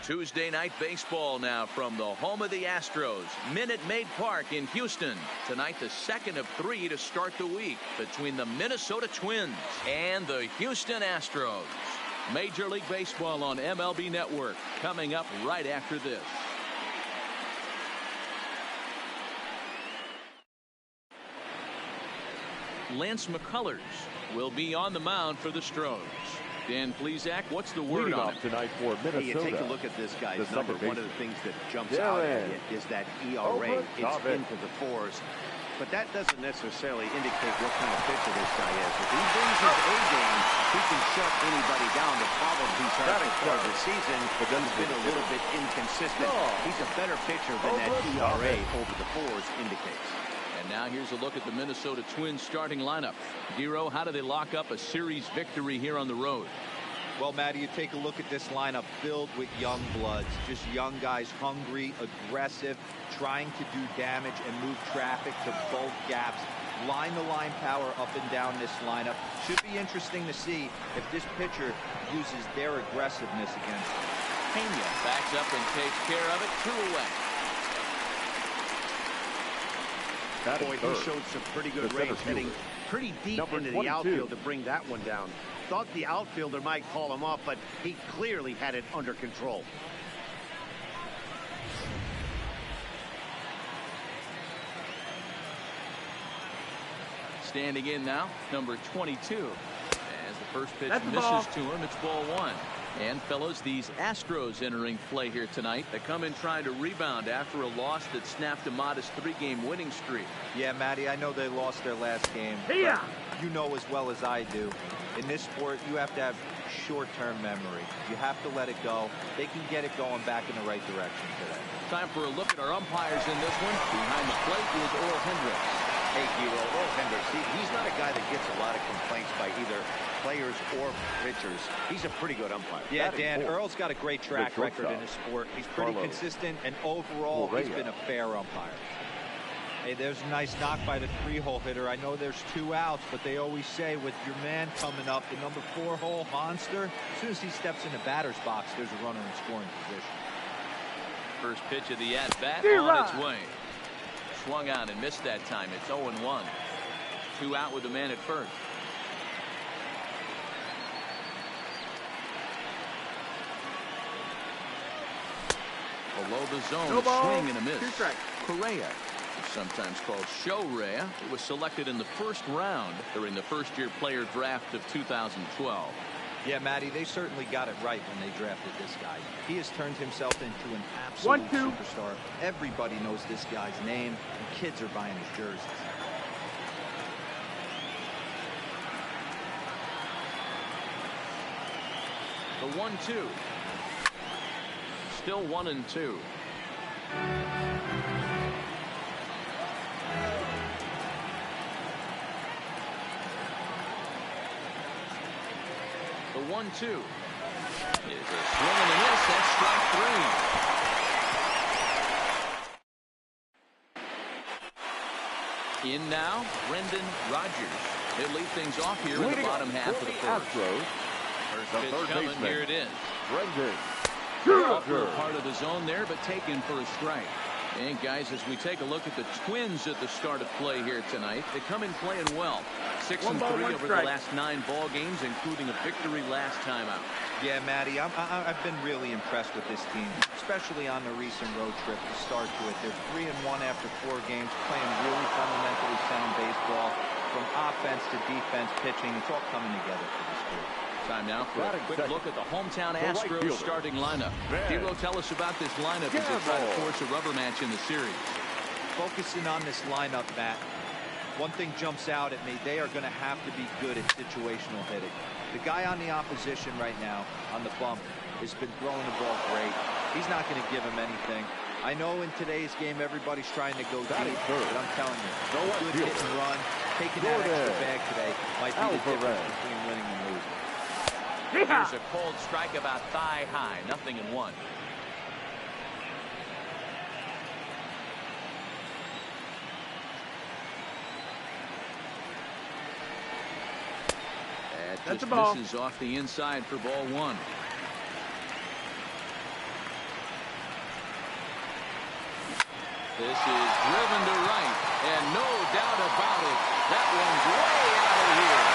Tuesday night baseball now from the home of the Astros, Minute Maid Park in Houston. Tonight, the second of 3 to start the week between the Minnesota Twins and the Houston Astros. Major League Baseball on MLB Network coming up right after this. Lance McCullers will be on the mound for the Stros. Dan Plesac, what's the word on it tonight for Minnesota? Hey, you take a look at this guy's number. One of the things that jumps out at you is that ERA. It's into the 4s. But that doesn't necessarily indicate what kind of pitcher this guy is. If he brings his A game, he can shut anybody down. The problem he's had so far this season, but he's been a little bit inconsistent. He's a better pitcher than that ERA over the 4s indicates. And now here's a look at the Minnesota Twins starting lineup. Giro, how do they lock up a series victory here on the road? Well, Matty, you take a look at this lineup filled with young bloods, just young guys, hungry, aggressive, trying to do damage and move traffic to both gaps. Line-to-line power up and down this lineup. Should be interesting to see if this pitcher uses their aggressiveness against him. Pena backs up and takes care of it. 2 away. Boy, he showed some pretty good range, heading pretty deep into the outfield to bring that one down. Thought the outfielder might call him off, but he clearly had it under control. Standing in now, number 22. As the first pitch misses to him, it's ball 1. And fellows, these Astros entering play here tonight. They come in trying to rebound after a loss that snapped a modest 3-game winning streak. Yeah, Matty, I know they lost their last game. But you know as well as I do, in this sport, you have to have short-term memory. You have to let it go. They can get it going back in the right direction today. Time for a look at our umpires in this one. Behind the plate is Earl Hendricks. Hey, Giro, Earl Hendricks, he's not a guy that gets a lot of complaints by either players or pitchers. He's a pretty good umpire. Yeah, Dan, Earl's got a great track record in his sport. He's pretty consistent, and overall, he's been a fair umpire. Hey, there's a nice knock by the 3-hole hitter. I know there's 2 outs, but they always say with your man coming up, the number 4-hole monster, as soon as he steps in the batter's box, there's a runner in scoring position. First pitch of the at-bat on its way. Swung on and missed that time. It's 0-1. 2 out with the man at first. Below the zone, swing and a miss. Correa, sometimes called Show Rea, was selected in the first round during the first-year player draft of 2012. Yeah, Matty, they certainly got it right when they drafted this guy. He has turned himself into an absolute superstar. Everybody knows this guy's name, and kids are buying his jerseys. The 1-2. Still 1-2. The 1-2 is a swing and a miss. That's strike 3. In now, Brendan Rodgers. He'll lead things off here in the bottom half of the first. First pitch coming. Here it is. Upper part of the zone there, but taken for a strike. And guys, as we take a look at the Twins at the start of play here tonight, they come in playing well. 6-3 over the last 9 ball games, including a victory last time out. Yeah, Matty, I've been really impressed with this team, especially on the recent road trip to start to it. They're 3-1 after 4 games, playing really fundamentally sound baseball. From offense to defense, pitching, it's all coming together for this group. Time now for a quick look at the hometown Astros starting lineup. Dero, tell us about this lineup as they try to force a rubber match in the series. Focusing on this lineup, Matt, one thing jumps out at me. They are going to have to be good at situational hitting. The guy on the opposition right now on the bump has been throwing the ball great. He's not going to give him anything. I know in today's game everybody's trying to go deep, but I'm telling you, good hit and run, taking that extra bag today might be the difference between winning and losing. Here's a cold strike about thigh high. 0-1. That just misses off the inside for ball 1. This is driven to right, and no doubt about it, that one's way out of here.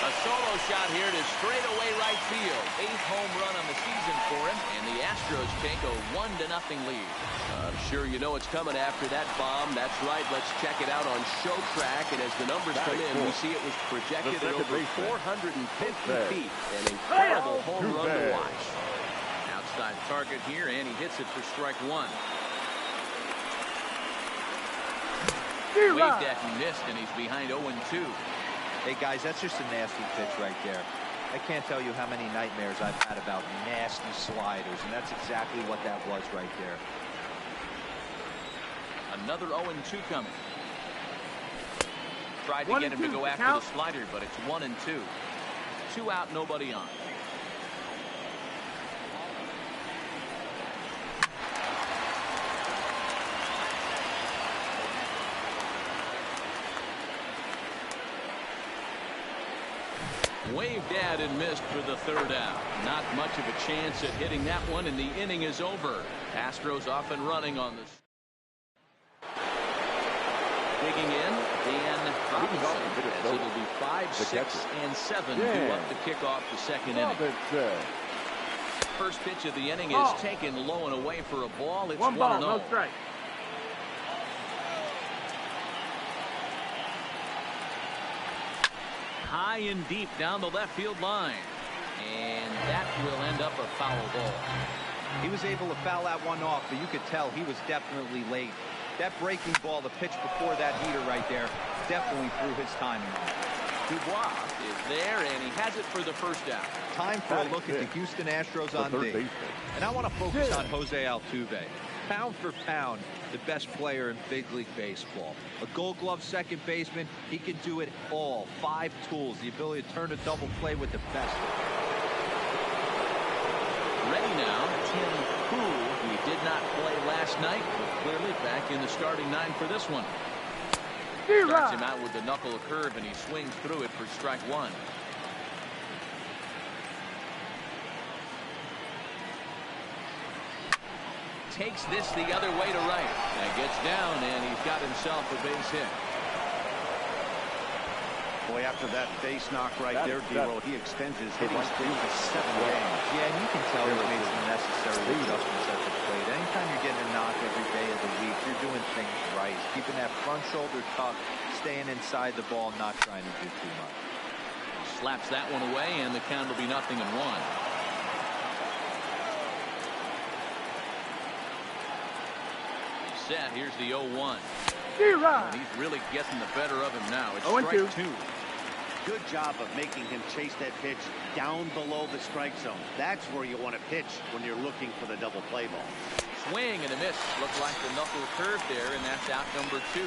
A solo shot here to straightaway right field. 8th home run on the season for him, and the Astros take a 1-0 lead. I'm sure you know it's coming after that bomb. That's right. Let's check it out on Show Track, and as the numbers come in, we see it was projected at over 450 feet. An incredible home run to watch. Outside target here, and he hits it for strike one. Waved at and missed, and he's behind 0-2. Hey, guys, that's just a nasty pitch right there. I can't tell you how many nightmares I've had about nasty sliders, and that's exactly what that was right there. Another 0-2 coming. Tried to get him to go after the slider, but it's 1-2. 2 out, nobody on. Waved at and missed for the 3rd out. Not much of a chance at hitting that one, and the inning is over. Astros off and running on this. Digging in, Dan Robinson, as it'll be 5, 6, and 7 due up to kick off the 2nd inning. First pitch of the inning is taken low and away for a ball. It's 1-0. No strike. High and deep down the left field line, and that will end up a foul ball. He was able to foul that one off, but you could tell he was definitely late. That breaking ball, the pitch before that heater right there, definitely threw his timing off. Dubois is there, and he has it for the 1st out. Time for a look at the Houston Astros on D. And I want to focus on Jose Altuve. Pound for pound, the best player in Big League Baseball. A Gold Glove second baseman, he can do it all. 5 tools, the ability to turn a double play with the best. Ready now, Tim Poole. He did not play last night, but clearly back in the starting 9 for this one. Starts him out with the knuckle curve, and he swings through it for strike 1. Takes this the other way to right. And gets down, and he's got himself a base hit. Boy, after that base knock right there, D-Roll, he extends his hitting streak to 7 games. Yeah, and you can tell he made some necessary adjustments at the plate. Anytime you're getting a knock every day of the week, you're doing things right. Keeping that front shoulder tucked, staying inside the ball, not trying to do too much. Slaps that one away, and the count will be 0-1. Set. Here's the 0-1. He's really getting the better of him now. It's strike 2. Good job of making him chase that pitch down below the strike zone. That's where you want to pitch when you're looking for the double play ball. Swing and a miss. Looked like the knuckle curve there, and that's out number 2.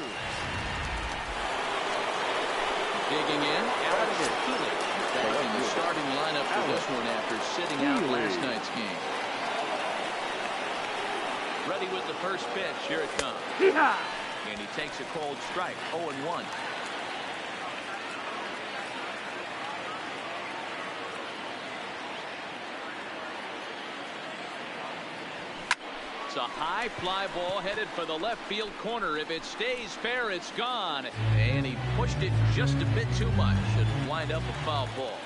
Digging in, Alex Healy back in the starting lineup for this one after sitting out last night's game. Ready with the first pitch. Here it comes. And he takes a cold strike. 0-1. It's a high fly ball headed for the left field corner. If it stays fair, it's gone. And he pushed it just a bit too much. Should wind up a foul ball.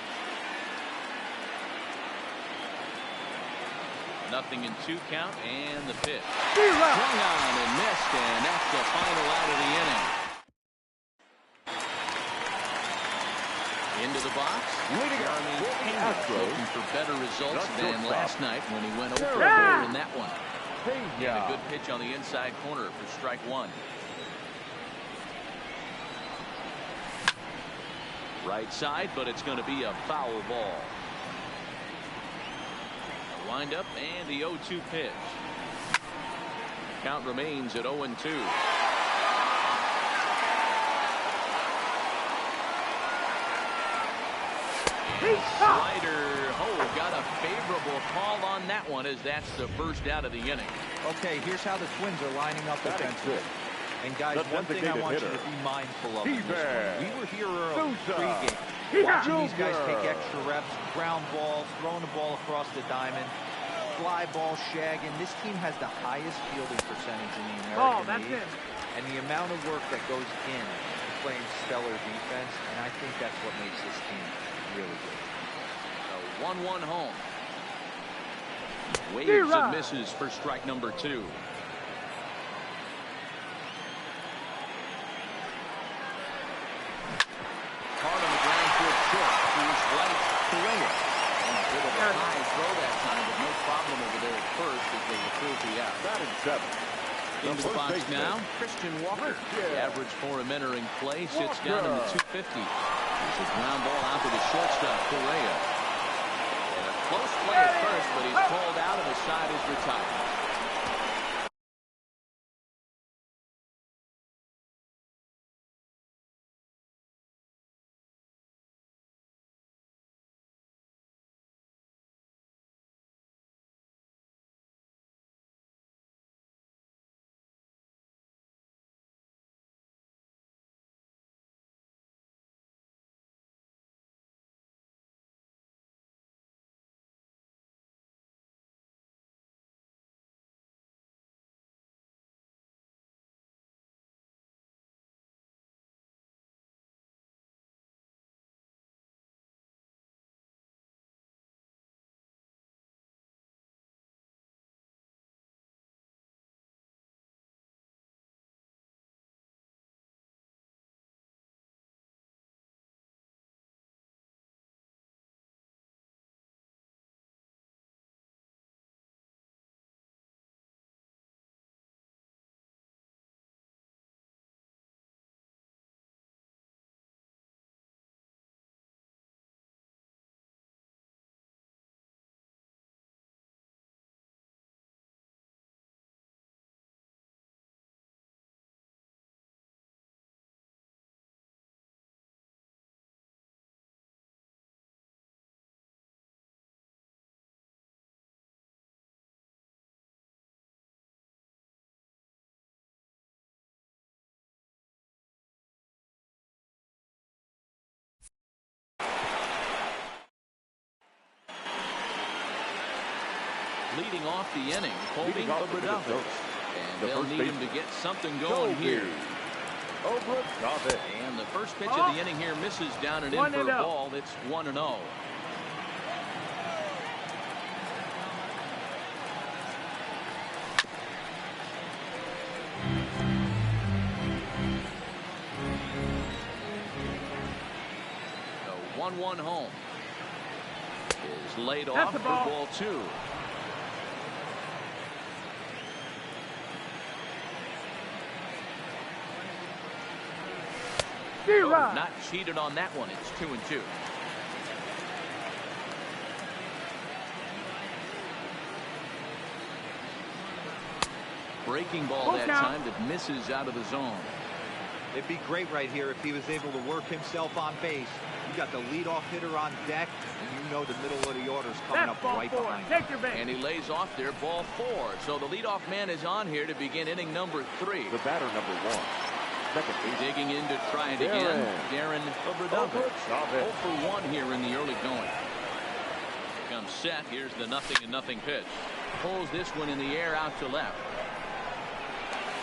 0-2 count, and the pitch. Swung on and missed, and that's the final out of the inning. Into the box. Looking for better results than last night when he went over in that one. And a good pitch on the inside corner for strike 1. Right side, but it's going to be a foul ball. Wind up and the 0-2 pitch. Count remains at 0-2. Slider. Oh, got a favorable call on that one as that's the first out of the inning. Okay, here's how the Twins are lining up defensively. And guys, one thing I want you to be mindful of in this one. We were here early, pregame, watching these guys take extra reps, ground balls, throwing the ball across the diamond, fly ball shagging. This team has the highest fielding percentage in the American League. And the amount of work that goes in to playing stellar defense, and I think that's what makes this team really good. A 1-1 home. Waves and misses for strike number 2. Hard on the ground towards short. He's right. Correa. And a bit of a high throw that time, but no problem over there at first as they retrieve the out. Batting 7. Into the box now, Christian Walker. The average for him entering play sits down in the 250. It's a ground ball out to the shortstop, Correa. And a close play at first, but he's called out and the side is retired. Leading off the inning, holding Obradovich. And they'll need him to get something going here. And the first pitch of the inning here misses down and in for a ball. It's 1-0. The 1-1 home is laid off for ball 2. Oh, not cheated on that one. It's 2-2. Breaking ball that time that misses out of the zone. It'd be great right here if he was able to work himself on base. You got the leadoff hitter on deck, and you know the middle of the order's coming up right behind him. And he lays off there, ball 4. So the leadoff man is on here to begin inning number 3. The batter number 1. Digging in to try it again. Darren Obradovich. 0 for 1 here in the early going. Comes set. Here's the 0-0 pitch. Pulls this one in the air out to left.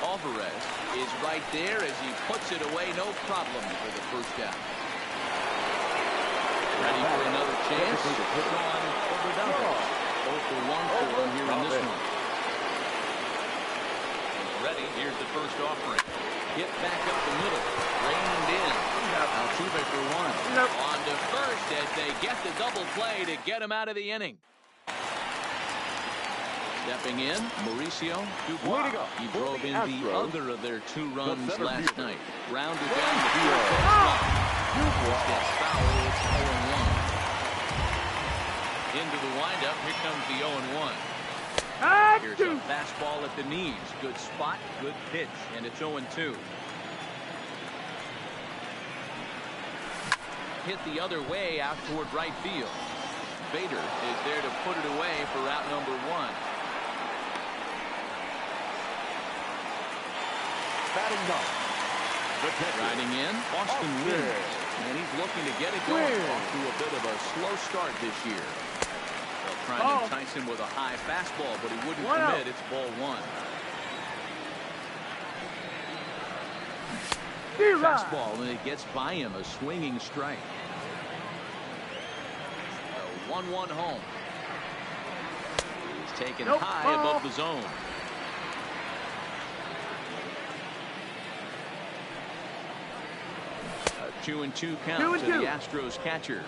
Alvarez is right there as he puts it away. No problem for the first out. Ready for another chance. On Obradovich. 0 for 1 for him here in this one. Ready. Here's the first offering. Hit back up the middle. Reined in. Altuve for 1. On to first as they get the double play to get him out of the inning. Stepping in, Mauricio Dubois. He drove in the other of their 2 runs last night. Grounded down the field. Gets foul. It's 0-1. Into the windup. Here comes the 0-1. Here's a fastball at the knees. Good spot, good pitch, and it's 0-2. Hit the other way out toward right field. Bader is there to put it away for out number 1. batting ninth. The catcher, Riding in, Austin wins. And he's looking to get it going. Off to a bit of a slow start this year. They'll try and entice him with a high fastball, but he wouldn't commit. It's ball one. Fastball, and it gets by him, a swinging strike. A 1-1 home. He's taken high above the zone. A 2-2 count to the Astros catcher.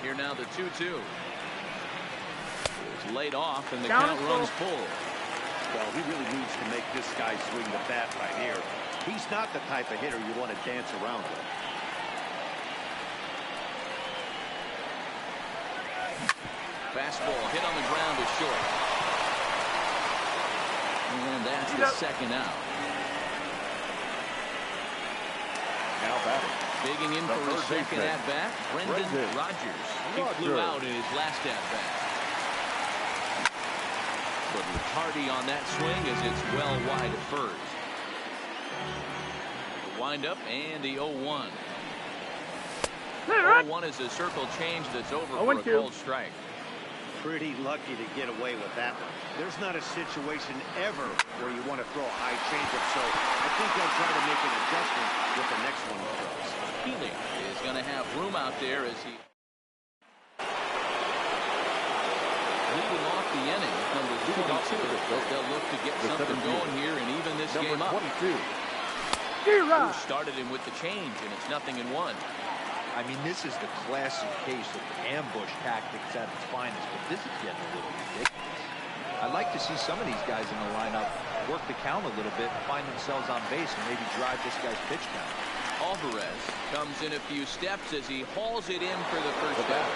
Here now the 2-2. It's laid off, and the count runs full. Well, he really needs to make this guy swing the bat right here. He's not the type of hitter you want to dance around with. Fastball hit on the ground is short. And that's the second out. Now batting. Digging in for his second at-bat, Brendan Rodgers. He flew out in his last at-bat. But Hardy on that swing as it's well wide at first. The windup and the 0-1. 0-1 is a circle change that's over for a cold strike. Pretty lucky to get away with that one. There's not a situation ever where you want to throw a high changeup, so I think he'll try to make an adjustment with the next one he throws. Healy is going to have room out there as he leading off the inning with number 22. They'll look to get something going here and even this game up. 22. Who started him with the change, and it's 0-1. I mean, this is the classic case of ambush tactics at its finest, but this is getting a little ridiculous. I'd like to see some of these guys in the lineup work the count a little bit, find themselves on base, and maybe drive this guy's pitch count. Alvarez comes in a few steps as he hauls it in for the first out.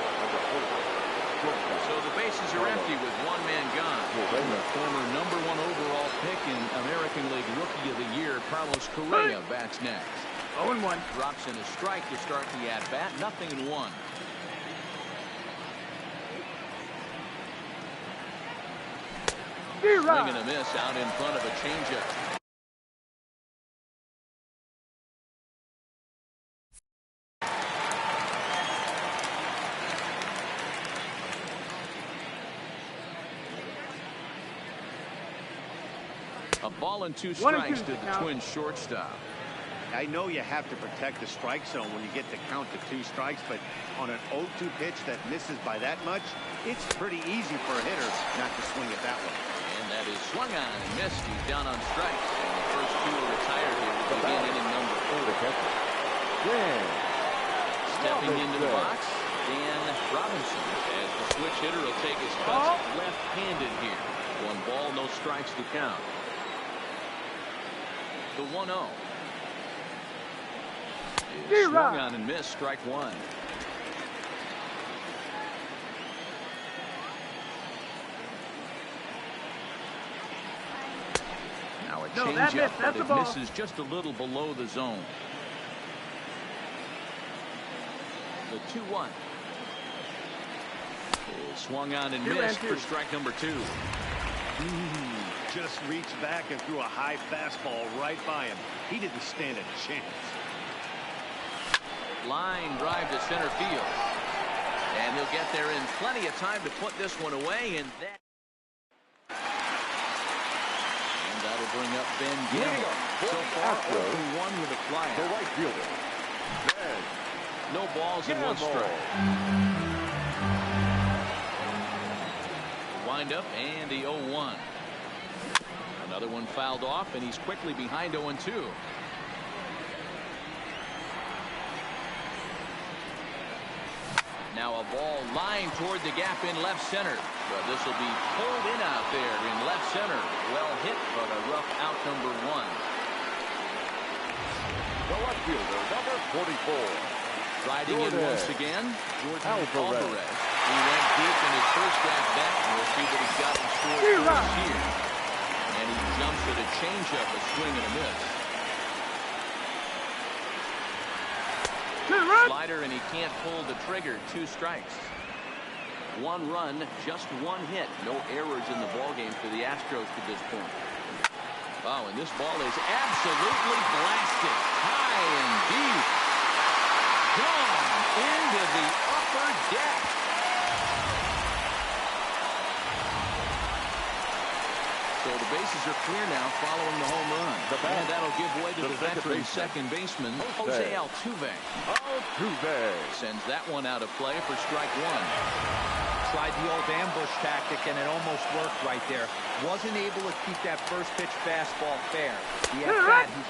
So the bases are empty with one man gone. The former #1 overall pick in American League Rookie of the Year, Carlos Correa, bats next. 0-1. Drops in a strike to start the at-bat. 0-1. Swing and a miss out in front of a changeup. A ball and 2 strikes to the Twins shortstop. I know you have to protect the strike zone when you get the count to 2 strikes, but on an 0-2 pitch that misses by that much, it's pretty easy for a hitter not to swing it that way. And that is swung on and missed. He's down on strikes. And the first 2 are retired here to begin inning number 4. Stepping into the box, Dan Robinson, as the switch hitter will take his cuts left-handed here. 1 ball, no strikes to count. The 1-0. Swung on and missed, strike 1. Now a changeup, but it misses just a little below the zone. The 2-1. Swung on and missed for strike number 2. Just reached back and threw a high fastball right by him. He didn't stand a chance. Line drive to center field. And he'll get there in plenty of time to put this one away. And that'll bring up Ben Gamble. So far, 0-1 with a fly. The right fielder. No balls and 1 strike. Wind up and the 0-1. Another one fouled off, and he's quickly behind 0-2. Now a ball lined toward the gap in left center. But this will be pulled in out there in left center. Well hit, but a rough out number 1. The left fielder, number 44. Riding in once again, Jordan Alvarez. He went deep in his first at-bat. We'll see what he's got in store for us here. And he jumps with a changeup, a swing and a miss. Slider, and he can't pull the trigger. 2 strikes. 1 run, just 1 hit. No errors in the ballgame for the Astros to this point. Oh, and this ball is absolutely blasted. High and deep. Gone into the upper deck. So the bases are clear now following the home run. And that'll give way to the veteran second baseman, Jose Altuve. Sends that one out of play for strike one. Tried the old ambush tactic, and it almost worked right there. Wasn't able to keep that first pitch fastball fair. He's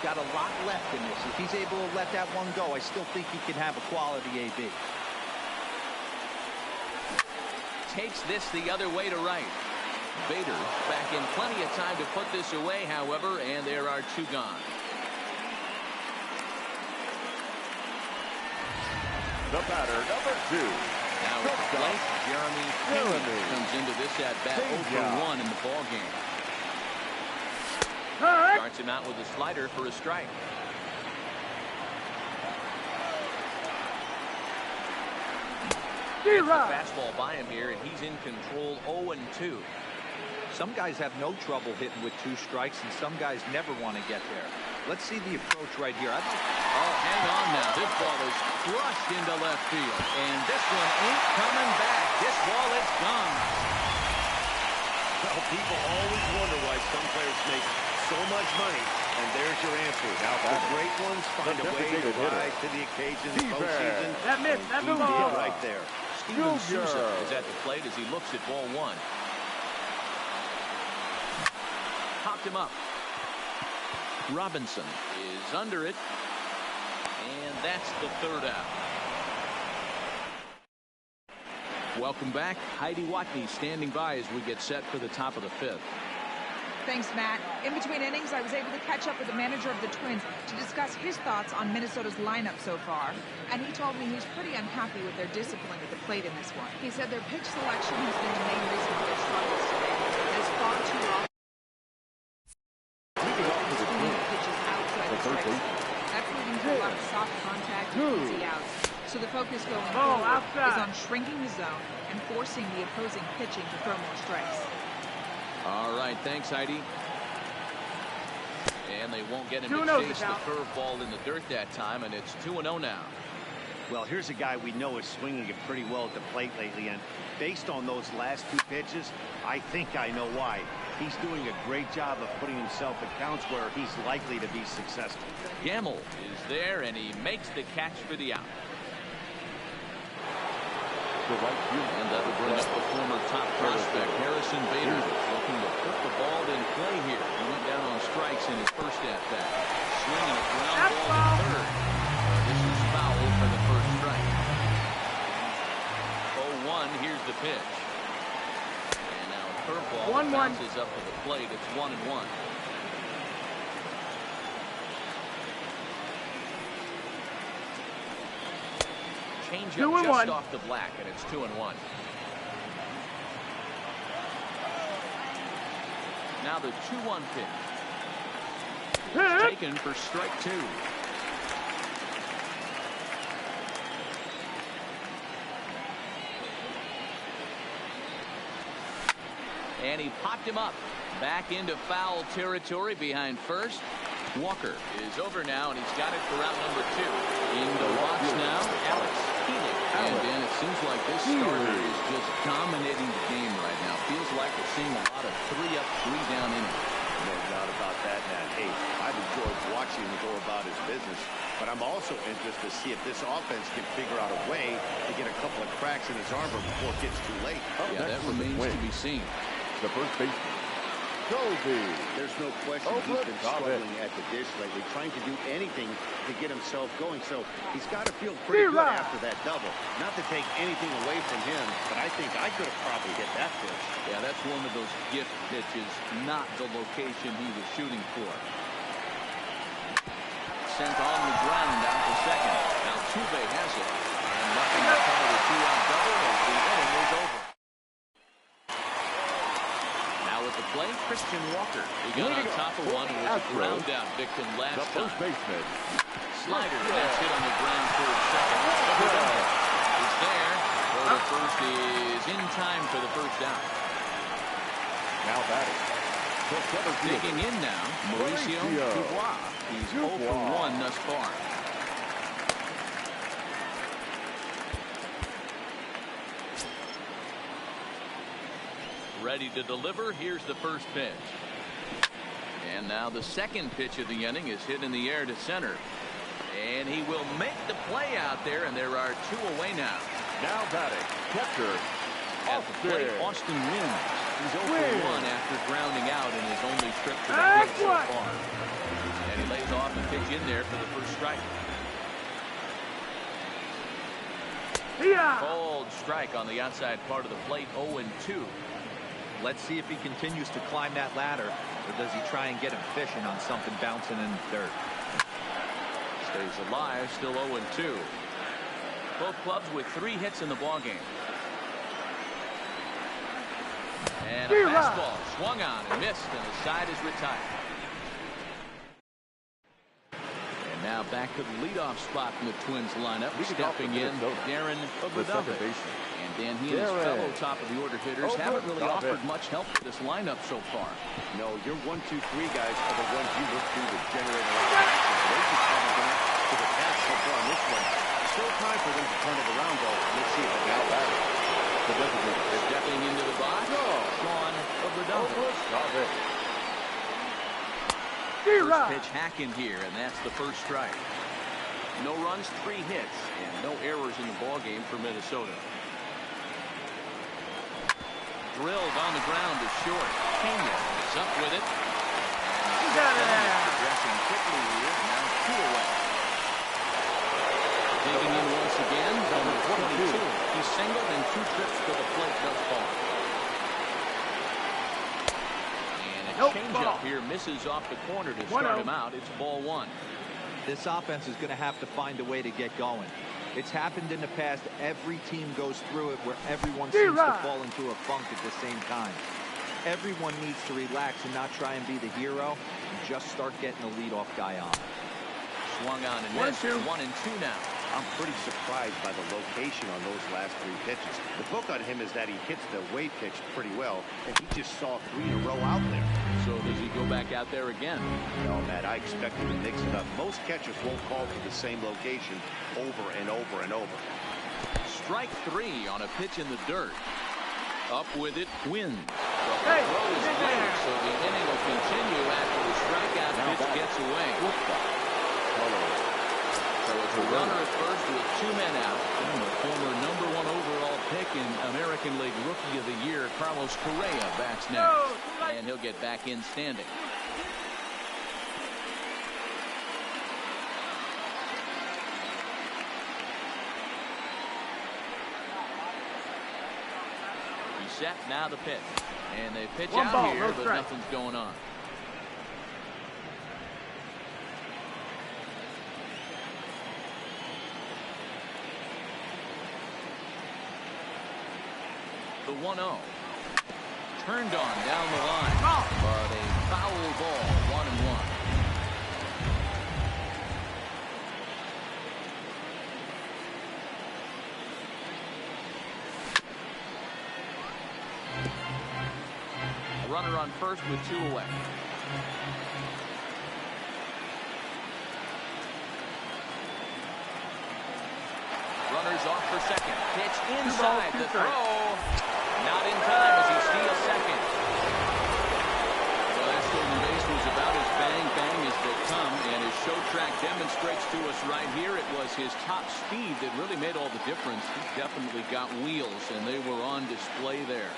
got a lot left in this. If he's able to let that one go, I still think he can have a quality AB. Takes this the other way to right. Bader back in plenty of time to put this away, however, and there are two gone. The batter, number 2. Now with the plate, Jeremy comes into this at-bat 0-for-1 in the ballgame. Starts him out with a slider for a strike. Gets the fastball by him here, and he's in control 0-2. Some guys have no trouble hitting with 2 strikes, and some guys never want to get there. Let's see the approach right here. Oh, hang on now. This ball is crushed into left field. And this one ain't coming back. This ball is gone. Well, people always wonder why some players make so much money. And there's your answer. Now, the great ones find a way to rise to the occasion in the postseason. He did right there. Steven Souza is at the plate as he looks at ball one. Popped him up. Robinson is under it, and that's the third out. Welcome back. Heidi Watney standing by as we get set for the top of the 5th. Thanks, Matt. In between innings, I was able to catch up with the manager of the Twins to discuss his thoughts on Minnesota's lineup so far, and he told me he's pretty unhappy with their discipline at the plate in this one. He said their pitch selection has been the main reason for their struggles today. There's far too often pitches outside the strike zone. That's leading to a lot of soft contact and easy outs. So the focus going forward is on shrinking the zone and forcing the opposing pitching to throw more strikes. All right, thanks, Heidi. And they won't get him to chase the curveball in the dirt that time, and it's 2-0 now. Well, here's a guy we know is swinging it pretty well at the plate lately, and based on those last 2 pitches, I think I know why. He's doing a great job of putting himself at counts where he's likely to be successful. Gamble is there, and he makes the catch for the out. And that'll bring up the former top prospect, Harrison Bader, looking to put the ball in play here. He went down on strikes in his first at-bat. Swinging a ground ball to third. This is foul for the first strike. 0-1, here's the pitch. And now a curveball bounces up to the plate. It's 1-1. Change up just off the black, and it's 2-1. Now the 2-1 pitch. Taken for strike 2. And he popped him up. Back into foul territory behind first. Walker is over now, and he's got it for route number 2. In the box now, Alex. And Dan, it seems like this starter is just dominating the game right now. Feels like we're seeing a lot of 3-up, 3-down innings. No doubt about that, Matt. Hey, I've enjoyed watching him go about his business, but I'm also interested to see if this offense can figure out a way to get a couple of cracks in his armor before it gets too late. Yeah, that remains to be seen. The first baseman, There's no question he's been struggling at the dish lately, trying to do anything to get himself going. So he's got to feel pretty good after that double. Not to take anything away from him, but I think I could have probably hit that pitch. Yeah, that's one of those gift pitches, not the location he was shooting for. Sent on the ground out to second. Now Altuve has it. And nothing to cover the 2-out double as the inning is over. With the play, Christian Walker. He got on top of one and was a ground out victim last time. first baseman. Slider that's hit on the ground towards second. It's there. Throw to first is in time for the first down. Now batting. Digging in now, Mauricio Dubois. He's 0 for 1 thus far. Ready to deliver. Here's the first pitch. And now the second pitch of the inning is hit in the air to center. And he will make the play out there, and there are 2 away now. Now batting, catcher, At the plate, Austin wins. He's 0 for 1 after grounding out in his only trip to the plate so far. And he lays off a pitch in there for the first strike. Cold strike on the outside part of the plate, 0-2. Let's see if he continues to climb that ladder, or does he try and get him fishing on something bouncing in the dirt. Stays alive, still 0-2. Both clubs with 3 hits in the ballgame. And a fastball swung on and missed, and the side is retired. And now back to the leadoff spot in the Twins lineup. Stepping in, Darren Obradovich. And then he and his fellow top of the order hitters haven't really offered much help to this lineup so far. No, your 1, 2, 3 guys are the ones you look to generate a lot of action. They just haven't been up to the task so far on this one. Still time for them to turn it around, though. Let's see if they got that. Stepping into the box, Sean Obradovich. First pitch hacking here, and that's the first strike. No runs, 3 hits, and no errors in the ballgame for Minnesota. Drilled on the ground to short. Pena is up with it. He's progressing quickly here. Now 2 away. Digging in once again, number 22. He's singled in 2 trips to the plate thus far. And a changeup here misses off the corner to start him out. It's ball 1. This offense is going to have to find a way to get going. It's happened in the past. Every team goes through it where everyone seems to fall into a funk at the same time. Everyone needs to relax and not try and be the hero and just start getting the leadoff guy on. Swung on and missed. 1-2 now. I'm pretty surprised by the location on those last 3 pitches. The book on him is that he hits the away pitch pretty well, and he just saw 3 in a row out there. So does he go back out there again? No, Matt, I expect him to mix it up. Most catchers won't call for the same location over and over and over. Strike 3 on a pitch in the dirt. Up with it, wins. The throw is late, so the inning will continue after the strikeout pitch gets away. So it's a runner at first with 2 men out. And the former #1 overall pick in American League Rookie of the Year, Carlos Correa, bats next. And he'll get back in standing. He's set, now the pitch. And they pitch out here, but nothing's going on. The 1-0. Turned on down the line. But a foul ball, 1-1. Runner on first with 2 away. Runners off for second. Pitch inside the throw. Not in time as he steals second. Well, that stolen base was about as bang as they come, and his show track demonstrates to us right here it was his top speed that really made all the difference. He definitely got wheels, and they were on display there.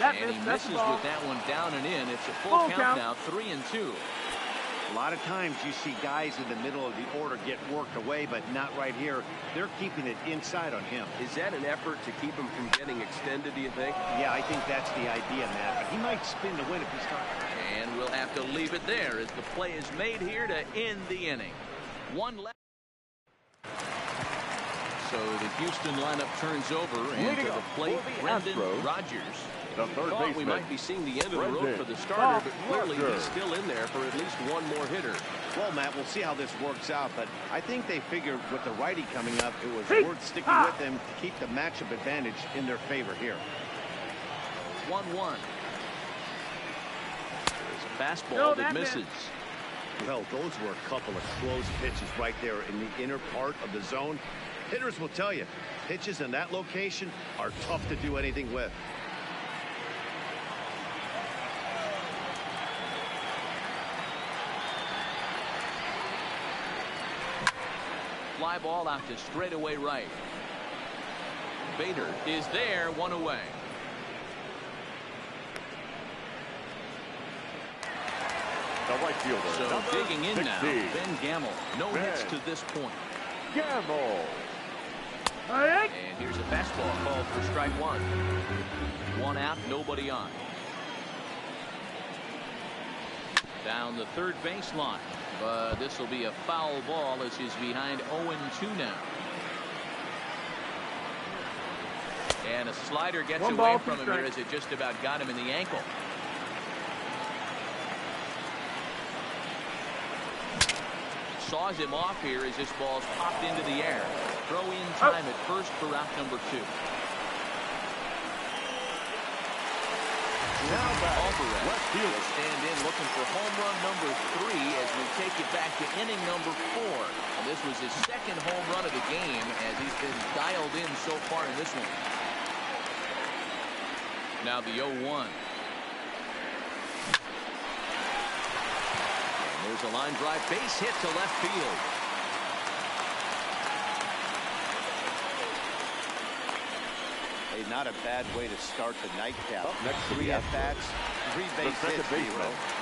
And he misses with that one down and in. It's a full count now, 3-2. A lot of times you see guys in the middle of the order get worked away, but not right here. They're keeping it inside on him. Is that an effort to keep him from getting extended, do you think? Yeah, I think that's the idea, Matt. But he might spin to win if he starts. And we'll have to leave it there as the play is made here to end the inning. 1 left. So the Houston lineup turns over, and to the plate, Brendan Rodgers. The third Thought we might be seeing the end of the road for the starter, but clearly he's still in there for at least 1 more hitter. Well, Matt, we'll see how this works out, but I think they figured with the righty coming up, it was worth sticking with them to keep the matchup advantage in their favor here. 1-1. fastball that misses. Well, those were a couple of close pitches right there in the inner part of the zone. Hitters will tell you, pitches in that location are tough to do anything with. Fly ball out to straightaway right. Bader is there, one away. The right fielder. So digging in 60. now, Ben Gamble. No hits to this point. Gamble. And here's a fastball called for strike one. One out, nobody on. Down the third baseline. But this will be a foul ball as he's behind 0-2 now. And a slider gets away from him here as it just about got him in the ankle. Saws him off here as this ball's popped into the air. Throw in time at first for out number 2. Now Alvarez will stand in looking for home run number 3 as we take it back to inning number 4. And this was his second home run of the game as he's been dialed in so far in this one. Now the 0-1. There's a line drive base hit to left field. Hey, not a bad way to start the nightcap. Next 3 at-bats, 3 base hits.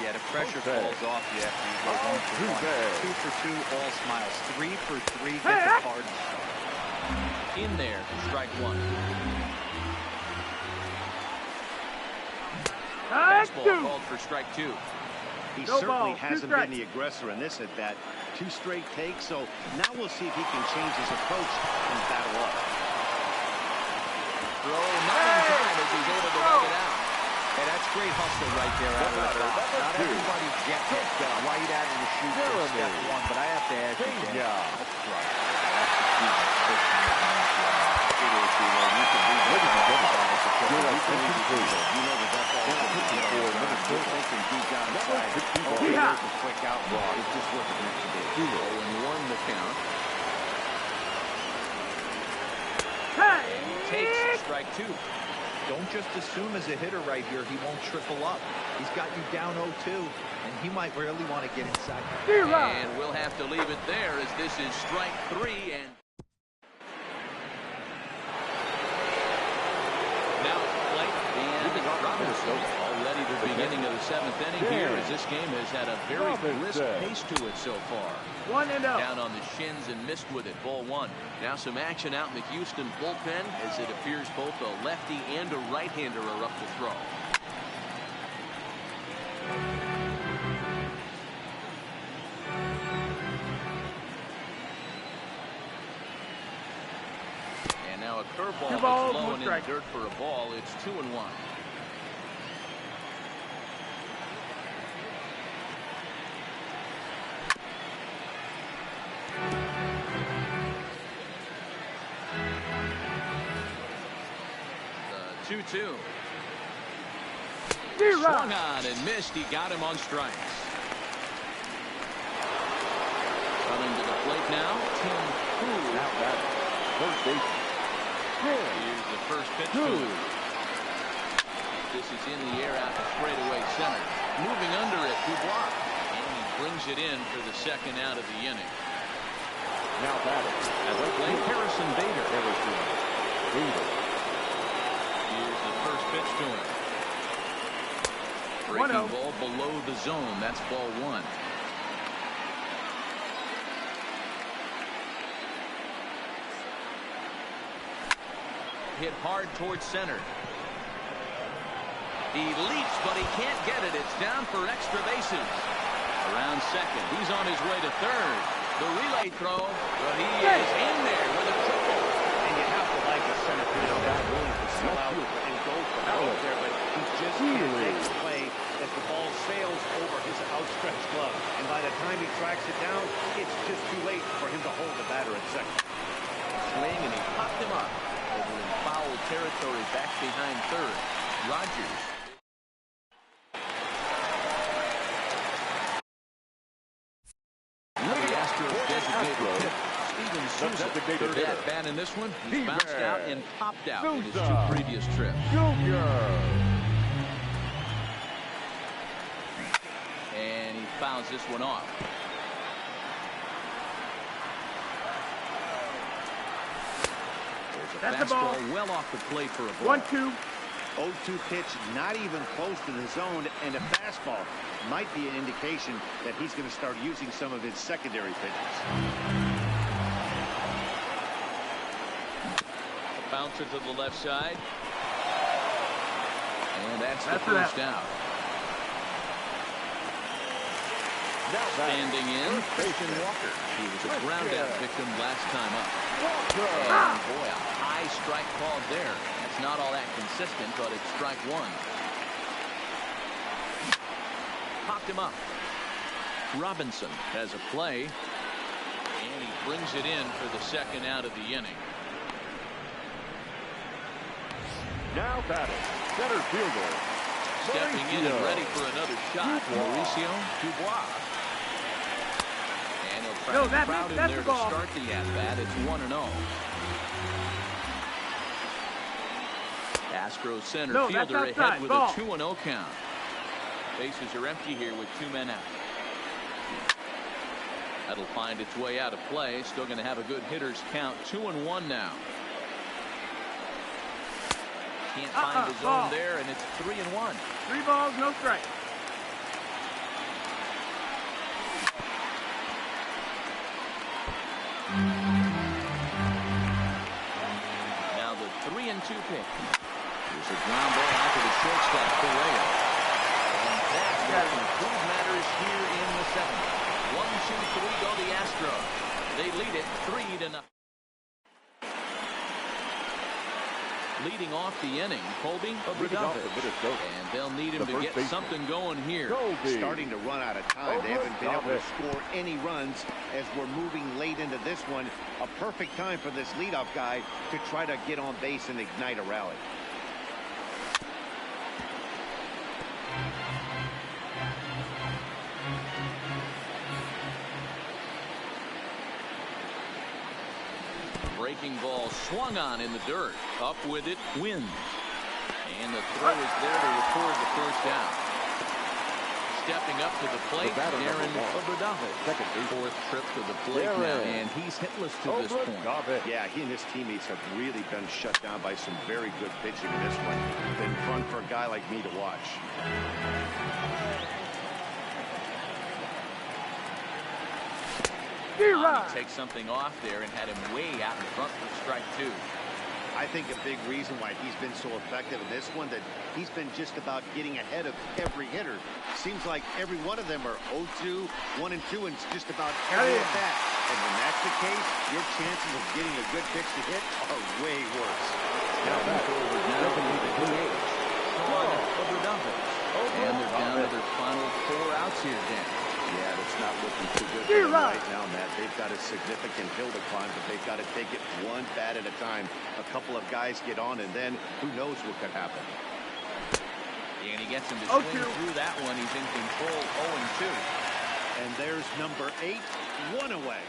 Yeah, the pressure falls off you after you go 1 for 1. 2 for 2, all smiles. 3 for 3, get the Cardinals. In there, strike one. Fastball called for strike 2. He certainly hasn't been the aggressor in this at-bat. 2 straight takes, so now we'll see if he can change his approach and battle up. Throw not in time as he's able to work it out. Hey, that's great hustle right there out of the top. Not everybody gets it right out of the shoot for step 1, but I have to ask you, Dan. That's right. It is, you know, you can read that. You know that that's all thinking deep down inside. There's a quick outlaw. It's just what it's meant to be. 0-1 the count. Takes strike 2. Don't just assume as a hitter right here he won't triple up. He's got you down 0-2, and he might really want to get inside. And we'll have to leave it there as this is strike 3. And now at the plate, Dan Robinson. Already the beginning of the 7th inning here as this game has had a very brisk pace to it so far. 1-0. Down on the shins and missed with it. Ball 1. Now some action out in the Houston bullpen as it appears both a lefty and a right-hander are up to throw. And now a curveball that's low and in the dirt for a ball. It's 2-1. The 2-2. Swung on and missed. He got him on strikes. Coming to the plate now, Tim Poole. First base. Here's the first pitch to him. This is in the air out to straightaway center. Moving under it, Dubois. And he brings it in for the second out of the inning. Now batting. At the plate, Harrison Bader. Bader. Here's the first pitch to him. Breaking ball below the zone. That's ball 1. Hit hard towards center. He leaps, but he can't get it. It's down for extra bases. Around second. He's on his way to third. The relay throw, but he is in there with a triple. And you have to like a center fielder that willing to sell out and go for out there, but he just can't make the play as the ball sails over his outstretched glove. And by the time he tracks it down, it's just too late for him to hold the batter at second. Swing, and he popped him up. Over in foul territory back behind third. Rogers. Astros designated hitter, Steven Souza, third at bat in this one. He's bounced out and popped out in his 2 previous trips. And he fouls this one off. There's a fastball well off the plate for a ball. 1-2. 0-2 pitch, not even close to the zone, and a fastball might be an indication that he's going to start using some of his secondary pitches. A bouncer to the left side. And that's the first out. Now standing in, Christian Walker. He was a ground-out victim last time up. And boy, a high strike called there. That's not all that consistent, but it's strike 1. Popped him up. Robinson has a play, and he brings it in for the second out of the inning. Now batting, center fielder. Stepping in and ready for another shot, Mauricio Dubois. And he'll try to crowd him there to start the at-bat. It's 1-0. Astros center fielder ahead with a 2-0 count. Bases are empty here with 2 men out. That'll find its way out of play. Still going to have a good hitter's count. 2-1 now. Can't find the zone there, and it's 3-1. 3 balls, no strike. Now the 3-2 pitch. There's a ground ball out to the shortstop, Correa. And that's going to conclude matters here in the 7th. 1-2-3 go the Astros. They lead it 3-0. Leading off the inning, Colby Obradovich. And they'll need him to get something going here. Starting to run out of time. They haven't been able to score any runs as we're moving late into this one. A perfect time for this leadoff guy to try to get on base and ignite a rally. Breaking ball swung on in the dirt. Up with it, wins. And the throw is there to record the first out. Stepping up to the plate, Aaron Obradovich. 4th trip to the plate now, and he's hitless to this point. Yeah, he and his teammates have really been shut down by some very good pitching in this one. Been fun for a guy like me to watch. Take something off there and had him way out in front for strike 2. I think a big reason why he's been so effective in this one, that he's been just about getting ahead of every hitter. Seems like every one of them are 0-2, 1-2, and it's just about every at bat. And when that's the case, your chances of getting a good pitch to hit are way worse. Now back over now to the DH. And they're down to their final 4 outs here, Dan. Yeah, that's not looking too good for them right now, Matt. They've got a significant hill to climb, but they've got to take it one bat at a time. A couple of guys get on, and then who knows what could happen. And he gets him to swing through that one. He's in control, 0-2. And there's number 8, 1 away.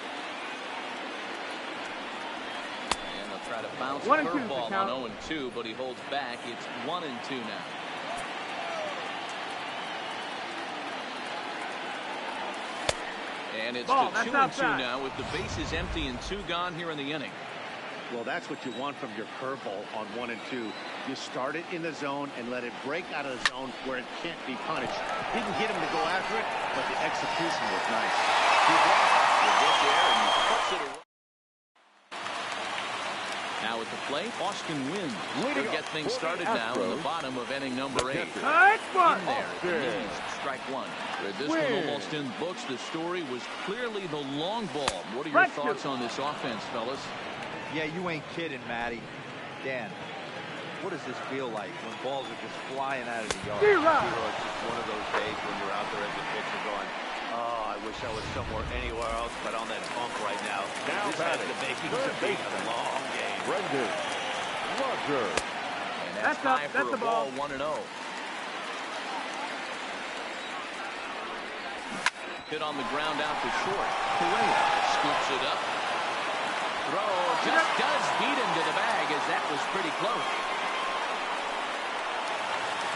And they'll try to bounce a curveball on 0-2, but he holds back. It's 1-2 now. And it's to 2-2 now with the bases empty and 2 gone here in the inning. Well, that's what you want from your curveball on 1 and 2. You start it in the zone and let it break out of the zone where it can't be punished. Didn't get him to go after it, but the execution was nice. He get there and he puts it away. Now at the plate, Austin wins. They'll get things started now in the bottom of inning number 8. In there, strike 1. With this one almost in books, the story was clearly the long ball. What are your thoughts on this offense, fellas? Yeah, you ain't kidding, Matty. Dan, what does this feel like when balls are just flying out of the yard? It's just one of those days when you're out there as a pitcher going, oh, I wish I was somewhere anywhere else but on that bump right now. This has the makings of being a long game. Brendan Rodgers. And that's high for a ball, 1-0. Hit on the ground out to short. Correa scoops it up. Throw just does beat him to the bag, as that was pretty close.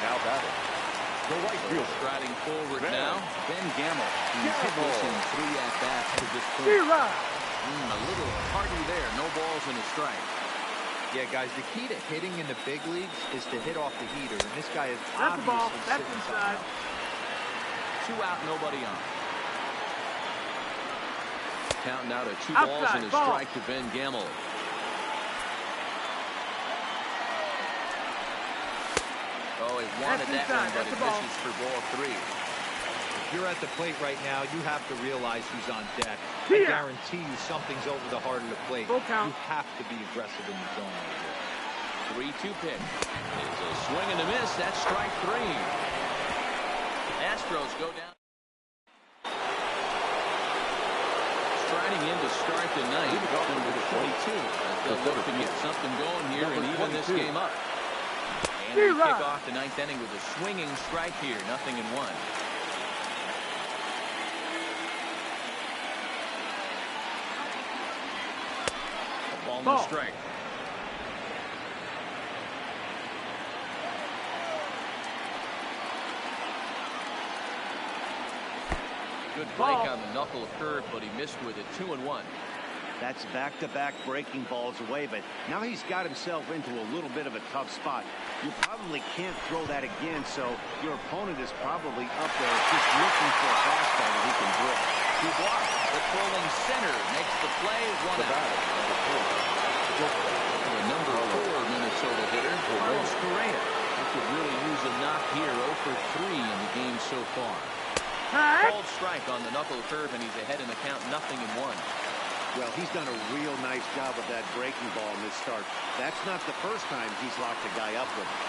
Now batting, the right fielder. Striding forward now, Ben Gamble. He's hit this in 3 at-bats to this point. A little hardy there. No balls and a strike. Yeah, guys, the key to hitting in the big leagues is to hit off the heater, and this guy is That's the ball. obviously That's sitting inside. 2 out, nobody on. Counting out at 2 Outside, balls and a ball. strike to Ben Gamble. Oh, he wanted that one, but it misses for ball 3. If you're at the plate right now, you have to realize who's on deck. I guarantee you something's over the heart of the plate. Full count. You have to be aggressive in the zone right here. 3-2 pitch. It's a swing and a miss. That's strike 3. Astros go down. Striding in to start the ninth. Number 22. They'll look to get something going here and even this game up. And we kick off the 9th inning with a swinging strike here. 0-1. A ball and a strike. Good break on the knuckle curve, but he missed with it. 2-1. That's back-to-back breaking balls away, but now he's got himself into a little bit of a tough spot. You probably can't throw that again, so your opponent is probably up there just looking for a fastball that he can drill. Dubois, patrolling center, makes the play. 1 out. The number 4 Minnesota hitter, Carlos Correa. He could really use a knock here. 0 for 3 in the game so far. Called strike on the knuckle curve, and he's ahead in the count. 0-1. Well, he's done a real nice job with that breaking ball in this start. That's not the first time he's locked a guy up with it.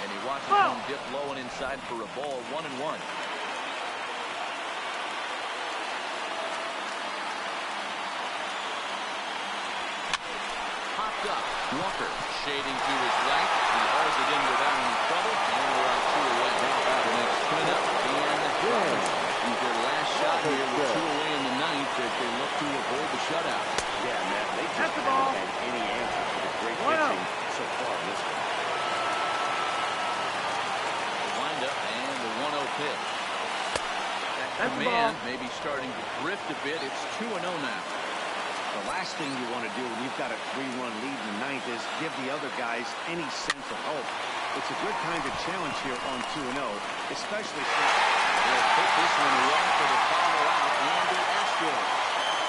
And he watches him dip low and inside for a ball. 1-1. Popped up. Walker shading to his right. He hauls it in without any trouble. And we're on 2 away. The next twin up. And he's their last shot here with 2 away in the 9th as they look to avoid the shutout. Yeah, Matt, they just haven't had any answer to the great pitching so far in this one. The windup and the 1-0 pitch. That command may be starting to drift a bit. It's 2-0 now. The last thing you want to do when you've got a 3-run lead in the 9th is give the other guys any sense of hope. It's a good time to challenge here on 2-0, especially since they'll put this one away for the final out, and the Astros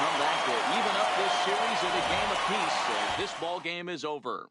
come back to even up this series at a game apiece. So this ball game is over.